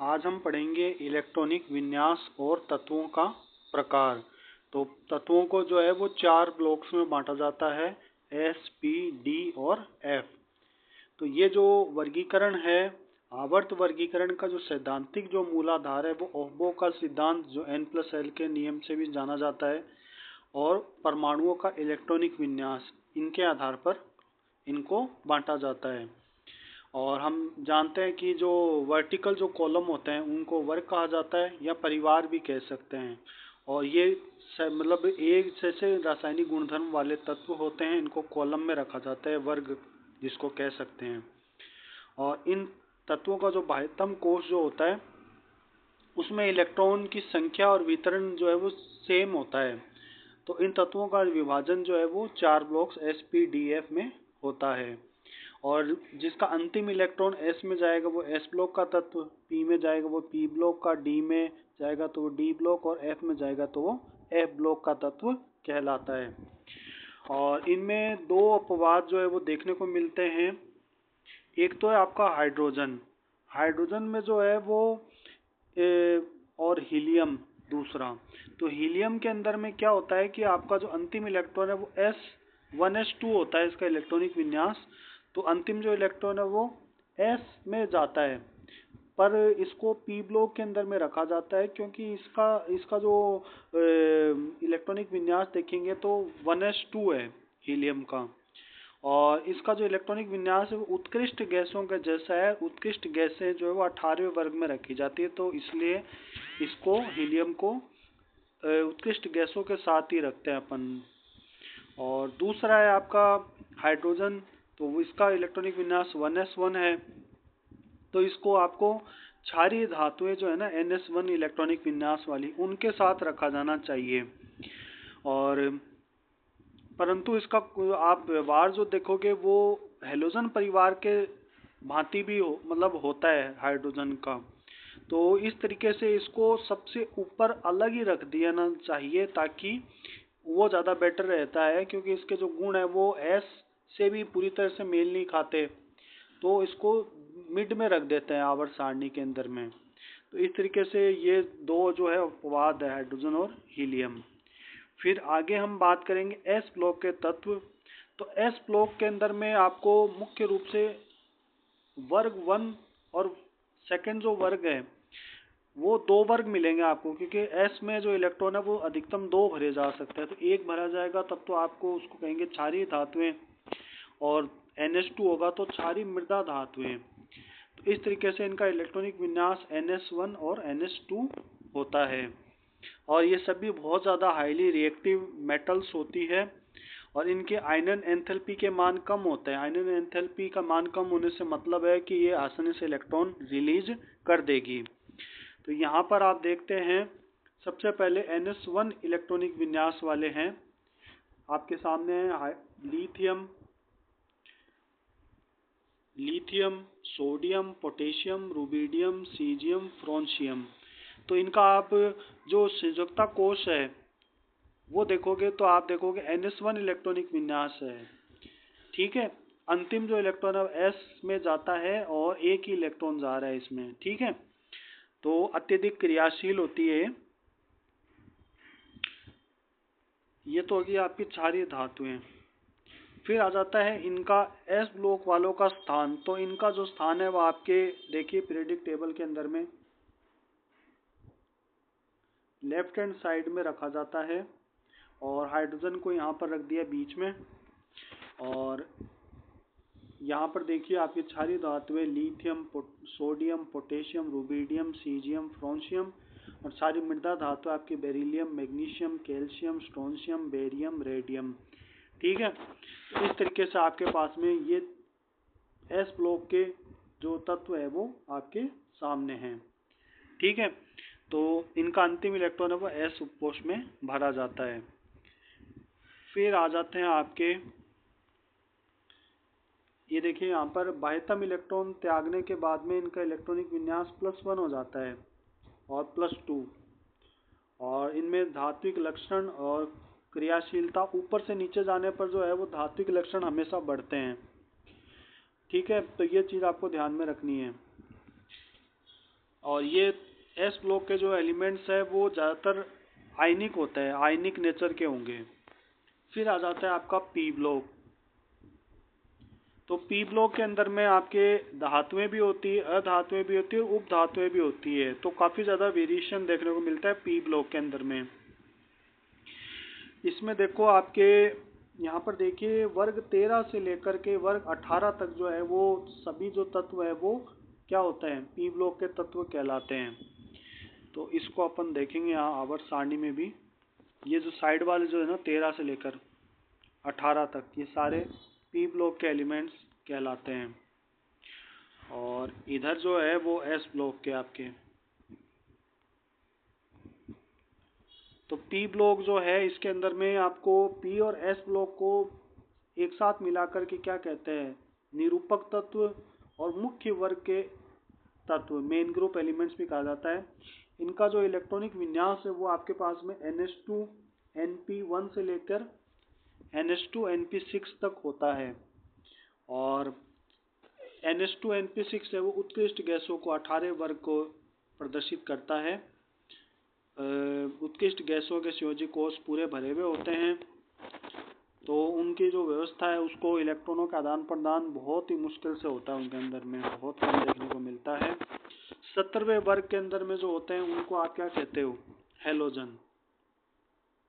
आज हम पढ़ेंगे इलेक्ट्रॉनिक विन्यास और तत्वों का प्रकार। तो तत्वों को जो है वो चार ब्लॉक्स में बांटा जाता है, एस, पी, डी और एफ। तो ये जो वर्गीकरण है, आवर्त वर्गीकरण का जो सैद्धांतिक जो मूलाधार है वो ओह्म का सिद्धांत जो N+L के नियम से भी जाना जाता है, और परमाणुओं का इलेक्ट्रॉनिक विन्यास, इनके आधार पर इनको बांटा जाता है। और हम जानते हैं कि जो वर्टिकल जो कॉलम होते हैं उनको वर्ग कहा जाता है या परिवार भी कह सकते हैं। और ये मतलब एक जैसे रासायनिक गुणधर्म वाले तत्व होते हैं, इनको कॉलम में रखा जाता है, वर्ग जिसको कह सकते हैं। और इन तत्वों का जो बाह्यतम कोश जो होता है उसमें इलेक्ट्रॉन की संख्या और वितरण जो है वो सेम होता है। तो इन तत्वों का विभाजन जो है वो चार blocks S, P, D, F में होता है। और जिसका अंतिम इलेक्ट्रॉन एस में जाएगा वो एस ब्लॉक का तत्व, पी में जाएगा वो पी ब्लॉक का, डी में जाएगा तो वो डी ब्लॉक, और एफ में जाएगा तो वो एफ ब्लॉक का तत्व कहलाता है। और इनमें दो अपवाद जो है वो देखने को मिलते हैं। एक तो है आपका हाइड्रोजन। हाइड्रोजन में जो है वो और हीलियम दूसरा। तो हीलियम के अंदर में क्या होता है कि आपका जो अंतिम इलेक्ट्रॉन है वो S1s2 होता है, इसका इलेक्ट्रॉनिक विन्यास। तो अंतिम जो इलेक्ट्रॉन है वो S में जाता है, पर इसको P ब्लॉक के अंदर में रखा जाता है, क्योंकि इसका इसका जो इलेक्ट्रॉनिक विन्यास देखेंगे तो 1s2 है हीलियम का। और इसका जो इलेक्ट्रॉनिक विन्यास है वो उत्कृष्ट गैसों का जैसा है। उत्कृष्ट गैसें जो है वो 18वें वर्ग में रखी जाती है, तो इसलिए इसको हीलियम को उत्कृष्ट गैसों के साथ ही रखते हैं अपन। और दूसरा है आपका हाइड्रोजन। तो इसका इलेक्ट्रॉनिक विन्यास 1s1 है। तो इसको आपको क्षारीय धातुएं जो है ना NS1 इलेक्ट्रॉनिक विन्यास वाली, उनके साथ रखा जाना चाहिए। और परंतु इसका आप व्यवहार जो देखोगे वो हेलोजन परिवार के भांति भी मतलब होता है हाइड्रोजन का। तो इस तरीके से इसको सबसे ऊपर अलग ही रख दिया चाहिए, ताकि वो ज़्यादा बेटर रहता है, क्योंकि इसके जो गुण है वो एस से भी पूरी तरह से मेल नहीं खाते। तो इसको मिड में रख देते हैं आवर्त सारणी के अंदर में। तो इस तरीके से ये दो जो है अपवाद है, हाइड्रोजन और हीलियम। फिर आगे हम बात करेंगे एस ब्लॉक के तत्व। तो एस ब्लॉक के अंदर में आपको मुख्य रूप से वर्ग 1 और सेकंड जो वर्ग है वो दो वर्ग मिलेंगे आपको, क्योंकि एस में जो इलेक्ट्रॉन है वो अधिकतम दो भरे जा सकते हैं। तो एक भरा जाएगा तब तो आपको उसको कहेंगे क्षारीय धातुएं, और NH2 होगा तो क्षारीय मृदा धातुएं। तो इस तरीके से इनका इलेक्ट्रॉनिक विन्यास NS1 और NH2 होता है। और ये सभी बहुत ज़्यादा हाईली रिएक्टिव मेटल्स होती है, और इनके आयनन एंथैल्पी के मान कम होते हैं। आयनन एंथैल्पी का मान कम होने से मतलब है कि ये आसानी से इलेक्ट्रॉन रिलीज कर देगी। तो यहाँ पर आप देखते हैं सबसे पहले NS1 इलेक्ट्रॉनिक विन्यास वाले हैं आपके सामने है lithium, sodium, potassium, rubidium, caesium, francium. तो इनका आप जो संयोजकता कोश है वो देखोगे तो आप देखोगे NS1 इलेक्ट्रॉनिक विन्यास है। ठीक है, अंतिम जो इलेक्ट्रॉन है S में जाता है और एक ही इलेक्ट्रॉन जा रहा है इसमें। ठीक है, तो अत्यधिक क्रियाशील होती है। ये तो होगी आपकी क्षारीय धातुएं। फिर आ जाता है इनका एस ब्लॉक वालों का स्थान। तो इनका जो स्थान है वो आपके देखिए पीरियोडिक टेबल के अंदर में लेफ्ट हैंड साइड में रखा जाता है, और हाइड्रोजन को यहाँ पर रख दिया बीच में। और यहाँ पर देखिए आपकी क्षारीय धातुएं lithium, sodium, potassium, rubidium, caesium, francium, और सारी मृदा धातु आपकी beryllium, magnesium, calcium, strontium, barium, radium. ठीक है, तो इस तरीके से आपके पास में ये एस ब्लॉक के जो तत्व है वो आपके सामने हैं। ठीक है, तो इनका अंतिम इलेक्ट्रॉन है वो एस उपकोष में भरा जाता है। फिर आ जाते हैं आपके, ये देखिए यहाँ पर बाह्यतम इलेक्ट्रॉन त्यागने के बाद में इनका इलेक्ट्रॉनिक विन्यास +1 हो जाता है और +2। और इनमें धात्विक लक्षण और क्रियाशीलता ऊपर से नीचे जाने पर जो है वो धात्विक लक्षण हमेशा बढ़ते हैं। ठीक है, तो ये चीज आपको ध्यान में रखनी है। और ये एस ब्लॉक के जो एलिमेंट्स है वो ज़्यादातर आयनिक होते हैं, आयनिक नेचर के होंगे। फिर आ जाता है आपका पी ब्लॉक। तो पी ब्लॉक के अंदर में आपके धातुएं भी होती है, अधातुएं भी होती है और उप धातुएं भी होती है। तो काफी ज्यादा वेरिएशन देखने को मिलता है पी ब्लॉक के अंदर में। इसमें देखो आपके यहाँ पर देखिए वर्ग 13 से लेकर के वर्ग 18 तक जो है वो सभी जो तत्व है वो क्या होते हैं, पी ब्लॉक के तत्व कहलाते हैं। तो इसको अपन देखेंगे यहाँ आवर्त सारणी में भी। ये जो साइड वाले जो है ना 13 से लेकर 18 तक ये सारे पी ब्लॉक के एलिमेंट्स कहलाते हैं। और इधर जो है वो एस ब्लॉक के आपके। तो पी ब्लॉक जो है इसके अंदर में आपको पी और एस ब्लॉक को एक साथ मिलाकर के क्या कहते हैं, निरूपक तत्व और मुख्य वर्ग के तत्व, मेन ग्रुप एलिमेंट्स भी कहा जाता है। इनका जो इलेक्ट्रॉनिक विन्यास है वो आपके पास में NH2 NP1 से लेकर NH2 NP6 तक होता है। और NH2 NP6 है वो उत्कृष्ट गैसों को 18 वर्ग को प्रदर्शित करता है। उत्कृष्ट गैसों के संयोजी कोष पूरे भरे हुए होते हैं, तो उनकी जो व्यवस्था है उसको इलेक्ट्रॉनों का आदान प्रदान बहुत ही मुश्किल से होता है, उनके अंदर में बहुत कम देखने को मिलता है। 70वें वर्ग के अंदर में जो होते हैं उनको आप क्या कहते हो, हेलोजन।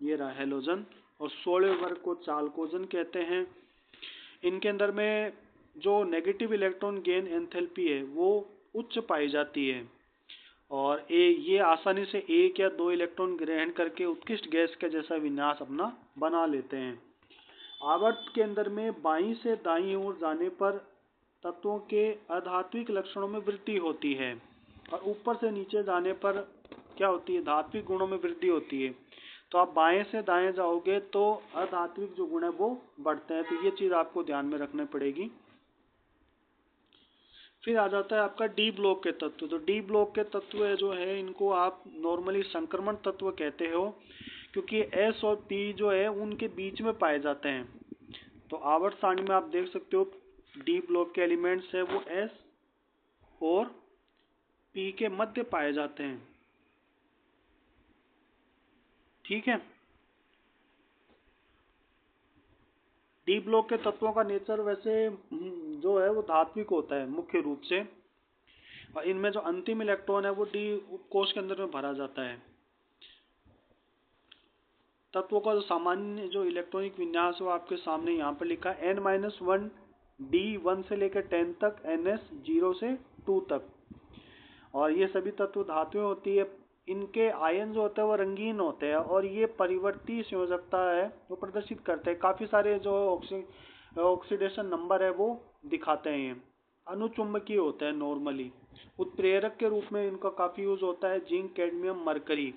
ये रहा हेलोजन। और 16वें वर्ग को चालकोजन कहते हैं। इनके अंदर में जो नेगेटिव इलेक्ट्रॉन गेन एंथैल्पी है वो उच्च पाई जाती है और ये आसानी से एक या दो इलेक्ट्रॉन ग्रहण करके उत्कृष्ट गैस का जैसा विन्यास अपना बना लेते हैं। आवर्त के अंदर में बाईं से दाईं ओर जाने पर तत्वों के अधात्विक लक्षणों में वृद्धि होती है और ऊपर से नीचे जाने पर क्या होती है, धात्विक गुणों में वृद्धि होती है। तो आप बाएं से दाएं जाओगे तो अधात्विक जो गुण है वो बढ़ते हैं। तो ये चीज आपको ध्यान में रखनी पड़ेगी। फिर आ जाता है आपका डी ब्लॉक के तत्व। तो डी ब्लॉक के तत्व जो है इनको आप नॉर्मली संक्रमण तत्व कहते हो, क्योंकि एस और पी जो है उनके बीच में पाए जाते हैं। तो आवर्त सारणी में आप देख सकते हो डी ब्लॉक के एलिमेंट्स है वो एस और पी के मध्य पाए जाते हैं। ठीक है। डी ब्लॉक के तत्वों का नेचर वैसे जो है वो धात्विक होता है मुख्य रूप से, और इनमें जो अंतिम इलेक्ट्रॉन है वो डी कोश के अंदर में भरा जाता है। तत्वों का जो सामान्य जो इलेक्ट्रॉनिक विन्यास है वो आपके सामने यहाँ पर लिखा है। n-1 D1 से लेकर 10 तक, NS 0 से 2 तक। और ये सभी तत्व धातुएं होती है। इनके आयन जो होते हैं वो रंगीन होते हैं और ये परिवर्ती संयोजकता है वो प्रदर्शित करते हैं। काफी सारे जो ऑक्सीडेशन नंबर है वो दिखाते हैं। ये अनुचुंबकीय होते हैं नॉर्मली। उत्प्रेरक के रूप में इनका काफी यूज होता है। जिंक, कैडमियम, मरकरी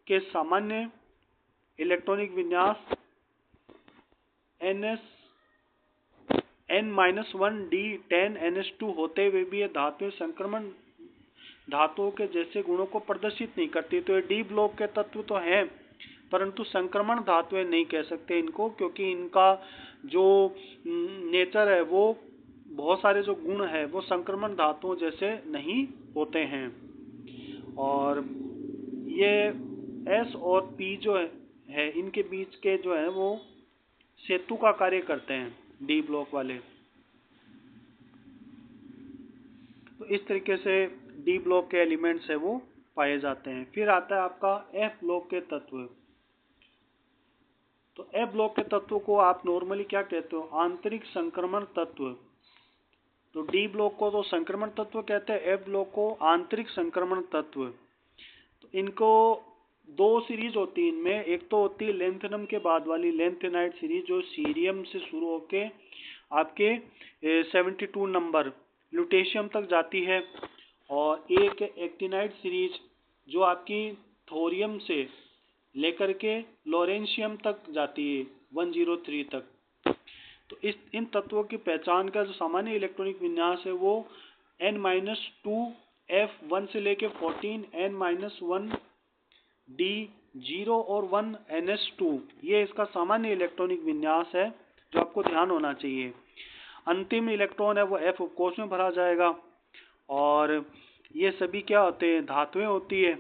के सामान्य इलेक्ट्रॉनिक विन्यास n-1 D10 NH2 होते हुए भी ये धातुएं संक्रमण धातुओं के जैसे गुणों को प्रदर्शित नहीं करती। तो ये डी ब्लॉक के तत्व तो हैं परंतु संक्रमण धातुएं नहीं कह सकते इनको, क्योंकि इनका जो नेचर है वो बहुत सारे जो गुण है वो संक्रमण धातुओं जैसे नहीं होते हैं। और ये एस और पी जो है इनके बीच के जो है वो सेतु का कार्य करते हैं डी ब्लॉक वाले। तो इस तरीके से डी ब्लॉक के एलिमेंट्स है वो पाए जाते हैं। फिर आता है आपका एफ ब्लॉक के तत्व। तो एफ ब्लॉक के तत्व को आप नॉर्मली क्या कहते हो, आंतरिक संक्रमण तत्व। तो डी ब्लॉक को तो संक्रमण तत्व कहते हैं, एफ ब्लॉक को आंतरिक संक्रमण तत्व। तो इनको दो सीरीज होती है इनमें। एक तो होती है लेंथेनम के बाद वाली लेंथेनाइड सीरीज जो सीरियम से शुरू होके आपके 72 नंबर लुटेशियम तक जाती है, और एक एक्टिनाइड सीरीज जो आपकी थोरियम से लेकर के लॉरेंशियम तक जाती है 103 तक। तो इन तत्वों की पहचान का जो सामान्य इलेक्ट्रॉनिक विन्यास है वो n-2 F1 से लेके 14 n-1 D0 और 1 NS2, ये इसका सामान्य इलेक्ट्रॉनिक विन्यास है जो आपको ध्यान होना चाहिए। अंतिम इलेक्ट्रॉन है वो F उपकोष में भरा जाएगा और ये सभी क्या होते हैं, धातुएं होती है।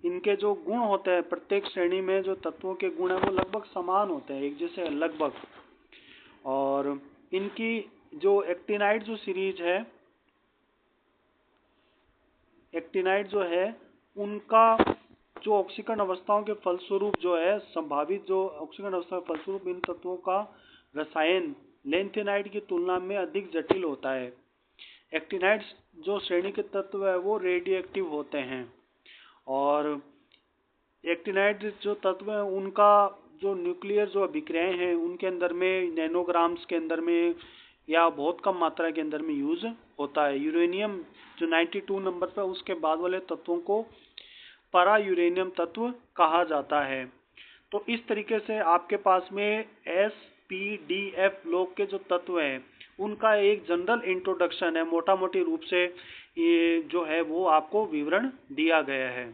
इनके जो गुण होते हैं, प्रत्येक श्रेणी में जो तत्वों के गुण है वो लगभग समान होते हैं, एक जैसे लगभग। और इनकी जो एक्टिनाइड जो सीरीज है, एक्टिनाइड जो है उनका जो ऑक्सीकरण अवस्थाओं के फलस्वरूप जो है, संभावित जो ऑक्सीकरण अवस्था के फलस्वरूप इन तत्वों का रसायन लेंथेनाइड की तुलना में अधिक जटिल होता है। एक्टिनाइड्स जो श्रेणी के तत्व है वो रेडियो एक्टिव होते हैं, और एक्टिनाइड जो तत्व है उनका जो न्यूक्लियर जो अभिक्रियाएं हैं उनके अंदर में नैनोग्राम्स के अंदर में या बहुत कम मात्रा के अंदर में यूज होता है। यूरेनियम जो 92 नंबर पर, उसके बाद वाले तत्वों को परा यूरेनियम तत्व कहा जाता है। तो इस तरीके से आपके पास में SPDF ब्लॉक के जो तत्व हैं उनका एक जनरल इंट्रोडक्शन है, मोटा मोटी रूप से ये जो है वो आपको विवरण दिया गया है।